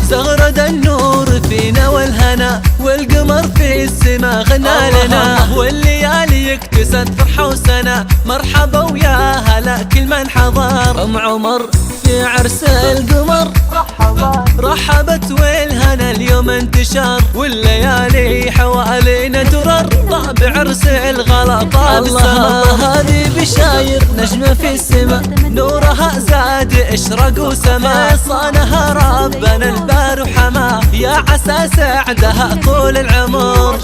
زغرد النور فينا والهنا، والقمر في السما غنى لنا، والليالي اكتست فرحة وسنة. مرحبا ويا هلا كل من حضر. ام عمر في عرس القمر رحبت والهنا اليوم انتشر، والليالي حوالينا درر. طاب عرس الغلطة بالسما، هذه بشاير نجمة في السما، نورها زاد اشرق وسما. صانها ربنا البار وحما، يا عسى سعدها طول العمر.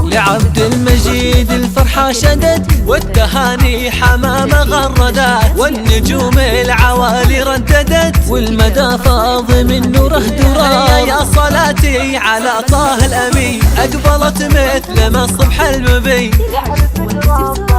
لعبد المجيد الفرحة شدت، والتهاني حمامة غردت، والنجوم العوالي رددت، والمدى فاض من نوره درا. يا صلاتي على طه الأمين، أقبلت مثل ما الصبح المبين.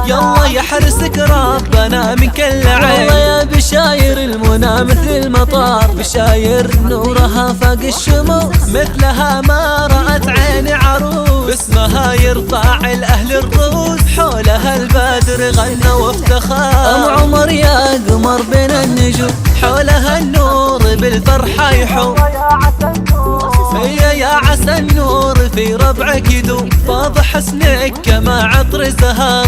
يلا يحرسك ربنا من كل عين. والله يا بشاير المنى مثل المطار، بشاير نورها فاق الشموس، مثلها ما رأت عين عروس. باسمها يرفع الأهل الرؤوس، حولها البدر غنى وافتخر. أم عمر يا قمر بين النجوم، حولها النور بالفرحة يحوم. يا عسى النور في ربعك يدوم، فاض حسنك كما عطر زهر.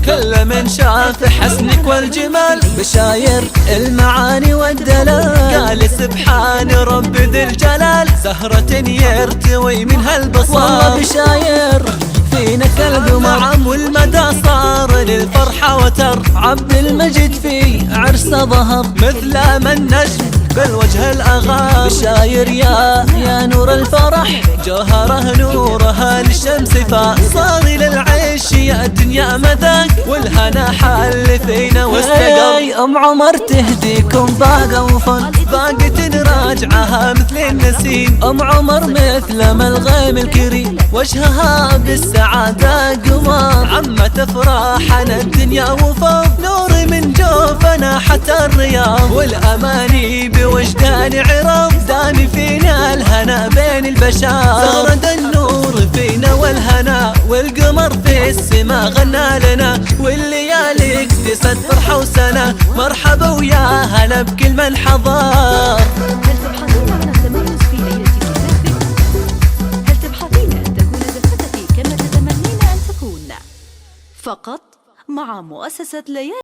كل من شاف حسنك والجمال، بشاير المعاني والدلال. قال سبحان رب ذي الجلال، زهرة يرتوي منها البصر. والله بشاير فينا كالقمر، والمدى صار للفرحة وتر. عبد المجيد في عرسه ظهر، مثل ما النجم بالوجه الأغار. بشاير يا نور الفرح، جوهره نورها للشمس فاق. صاغي للعيش يا الدنيا مذاق، والهنا حل فينا واستقر. ام عمر تهديكم باقة وفن، باقة راجعها مثل النسيم. ام عمر مثل ما الغيم الكريم، وجهها بالسعادة قمر. عمة افراحنا الدنيا وفوق، نور من جوفنا حتى الرياض. والاماني بوجدان عراض، دامي فينا الهنا بين البشر. زغرد النور فينا والهنا، والقمر في السما غنى لنا، والليالي اكتست فرحة وسنة. مرحبا ويا هلا بكل من حضر. هل تبحثين أن تكون زفتك كما تتمنين أن تكون؟ فقط مع مؤسسة ليالي.